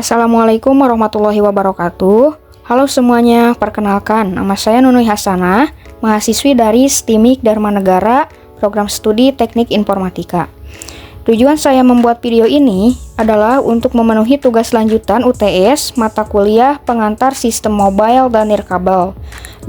Assalamualaikum warahmatullahi wabarakatuh. Halo semuanya, perkenalkan nama saya Nunui Hasanah, mahasiswi dari STIMIK Dharma Negara, Program Studi Teknik Informatika. Tujuan saya membuat video ini adalah untuk memenuhi tugas lanjutan UTS mata kuliah pengantar sistem mobile dan nirkabel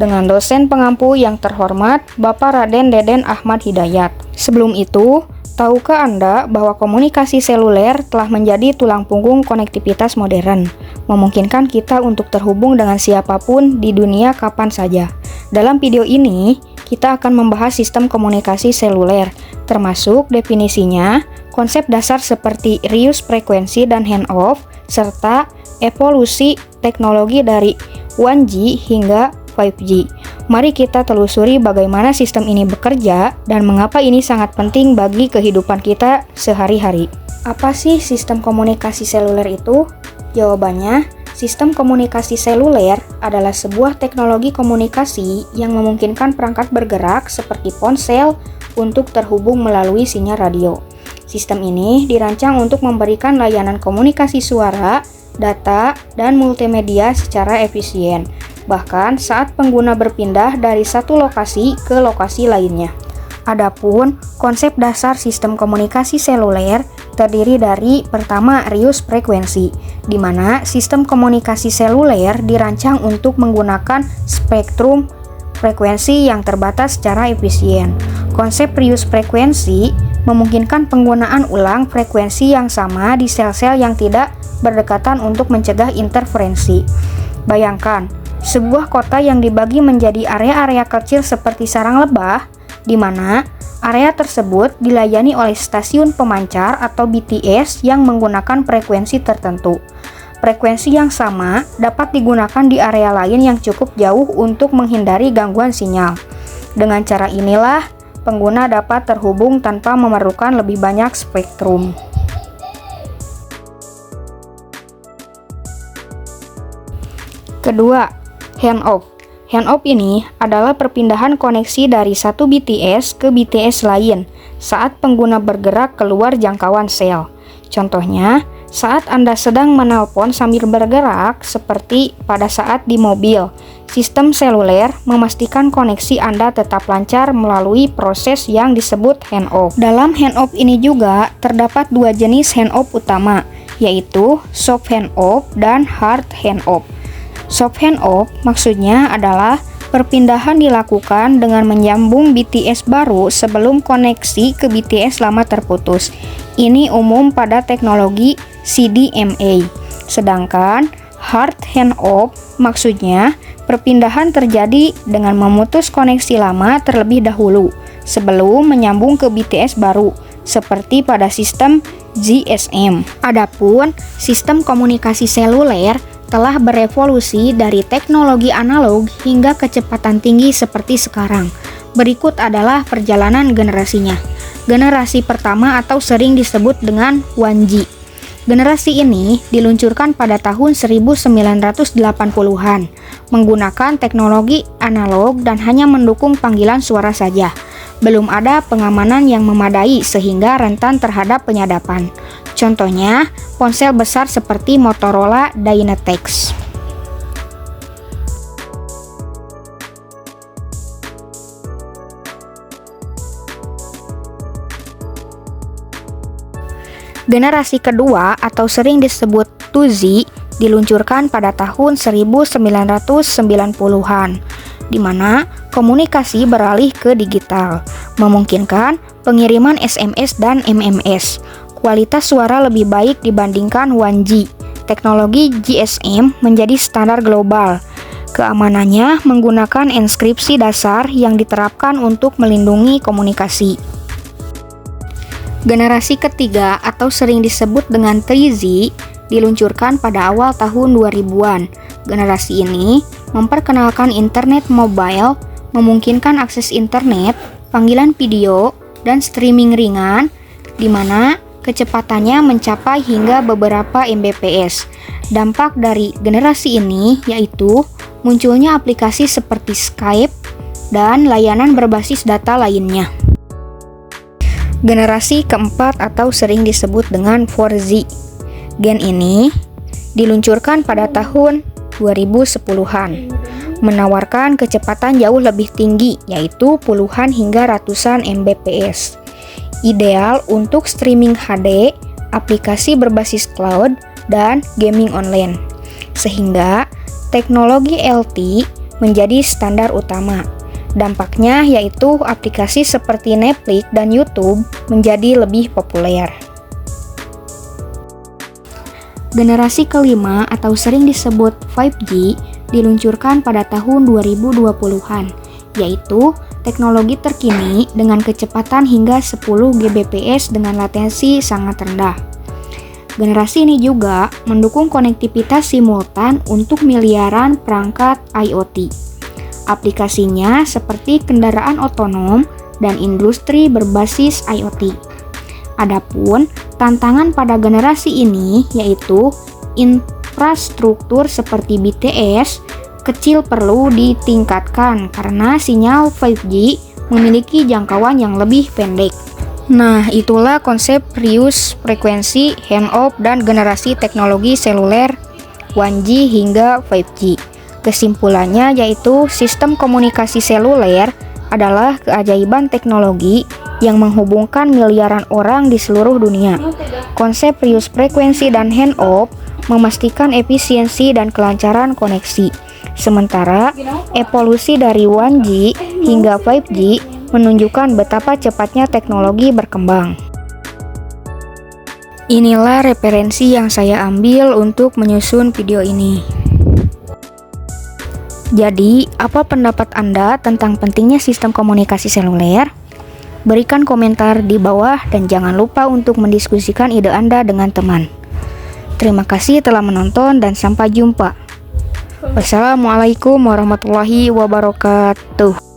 dengan dosen pengampu yang terhormat Bapak Raden Deden Ahmad Hidayat. Sebelum itu, tahukah Anda bahwa komunikasi seluler telah menjadi tulang punggung konektivitas modern, memungkinkan kita untuk terhubung dengan siapapun di dunia kapan saja. Dalam video ini, kita akan membahas sistem komunikasi seluler, termasuk definisinya, konsep dasar seperti reuse frekuensi dan handoff, serta evolusi teknologi dari 1G hingga 5G. Mari kita telusuri bagaimana sistem ini bekerja dan mengapa ini sangat penting bagi kehidupan kita sehari-hari. Apa sih sistem komunikasi seluler itu? Jawabannya, sistem komunikasi seluler adalah sebuah teknologi komunikasi yang memungkinkan perangkat bergerak seperti ponsel untuk terhubung melalui sinyal radio. Sistem ini dirancang untuk memberikan layanan komunikasi suara, data, dan multimedia secara efisien, bahkan saat pengguna berpindah dari satu lokasi ke lokasi lainnya. Adapun konsep dasar sistem komunikasi seluler terdiri dari pertama reuse frekuensi, di mana sistem komunikasi seluler dirancang untuk menggunakan spektrum frekuensi yang terbatas secara efisien. Konsep reuse frekuensi memungkinkan penggunaan ulang frekuensi yang sama di sel-sel yang tidak berdekatan untuk mencegah interferensi. Bayangkan, sebuah kota yang dibagi menjadi area-area kecil seperti sarang lebah, di mana area tersebut dilayani oleh stasiun pemancar atau BTS yang menggunakan frekuensi tertentu. Frekuensi yang sama dapat digunakan di area lain yang cukup jauh untuk menghindari gangguan sinyal. Dengan cara inilah, pengguna dapat terhubung tanpa memerlukan lebih banyak spektrum. Kedua, handoff. Handoff ini adalah perpindahan koneksi dari satu BTS ke BTS lain saat pengguna bergerak keluar jangkauan sel. Contohnya, saat Anda sedang menelpon sambil bergerak seperti pada saat di mobil, sistem seluler memastikan koneksi Anda tetap lancar melalui proses yang disebut handoff. Dalam handoff ini juga terdapat dua jenis handoff utama, yaitu soft handoff dan hard handoff. Soft handoff maksudnya adalah perpindahan dilakukan dengan menyambung BTS baru sebelum koneksi ke BTS lama terputus. Ini umum pada teknologi CDMA. Sedangkan hard handoff maksudnya perpindahan terjadi dengan memutus koneksi lama terlebih dahulu sebelum menyambung ke BTS baru, seperti pada sistem GSM. Adapun sistem komunikasi seluler telah berevolusi dari teknologi analog hingga kecepatan tinggi seperti sekarang. Berikut adalah perjalanan generasinya. Generasi pertama atau sering disebut dengan 1G. Generasi ini diluncurkan pada tahun 1980-an, menggunakan teknologi analog dan hanya mendukung panggilan suara saja. Belum ada pengamanan yang memadai sehingga rentan terhadap penyadapan. Contohnya, ponsel besar seperti Motorola Dynatex. Generasi kedua atau sering disebut 2Z diluncurkan pada tahun 1990-an, di mana komunikasi beralih ke digital, memungkinkan pengiriman SMS dan MMS. Kualitas suara lebih baik dibandingkan 1G. Teknologi GSM menjadi standar global. Keamanannya menggunakan enkripsi dasar yang diterapkan untuk melindungi komunikasi. Generasi ketiga atau sering disebut dengan 3Z diluncurkan pada awal tahun 2000-an. Generasi ini memperkenalkan internet mobile, memungkinkan akses internet, panggilan video, dan streaming ringan, di mana kecepatannya mencapai hingga beberapa Mbps. Dampak dari generasi ini yaitu munculnya aplikasi seperti Skype dan layanan berbasis data lainnya. Generasi keempat atau sering disebut dengan 4Z. Gen ini diluncurkan pada tahun 2010-an, menawarkan kecepatan jauh lebih tinggi, yaitu puluhan hingga ratusan Mbps. Ideal untuk streaming HD, aplikasi berbasis cloud, dan gaming online. Sehingga teknologi LTE menjadi standar utama. Dampaknya yaitu aplikasi seperti Netflix dan YouTube menjadi lebih populer. Generasi kelima atau sering disebut 5G diluncurkan pada tahun 2020-an, yaitu teknologi terkini dengan kecepatan hingga 10 Gbps dengan latensi sangat rendah. Generasi ini juga mendukung konektivitas simultan untuk miliaran perangkat IoT. Aplikasinya seperti kendaraan otonom dan industri berbasis IoT. Adapun tantangan pada generasi ini yaitu infrastruktur seperti BTS kecil perlu ditingkatkan karena sinyal 5G memiliki jangkauan yang lebih pendek. Nah, itulah konsep reuse frekuensi, handoff, dan generasi teknologi seluler 1G hingga 5G. Kesimpulannya yaitu sistem komunikasi seluler adalah keajaiban teknologi yang menghubungkan miliaran orang di seluruh dunia. Konsep reuse frekuensi dan handoff memastikan efisiensi dan kelancaran koneksi. Sementara evolusi dari 1G hingga 5G menunjukkan betapa cepatnya teknologi berkembang. Inilah referensi yang saya ambil untuk menyusun video ini. Jadi, apa pendapat Anda tentang pentingnya sistem komunikasi seluler? Berikan komentar di bawah dan jangan lupa untuk mendiskusikan ide Anda dengan teman. Terima kasih telah menonton dan sampai jumpa. Wassalamualaikum warahmatullahi wabarakatuh.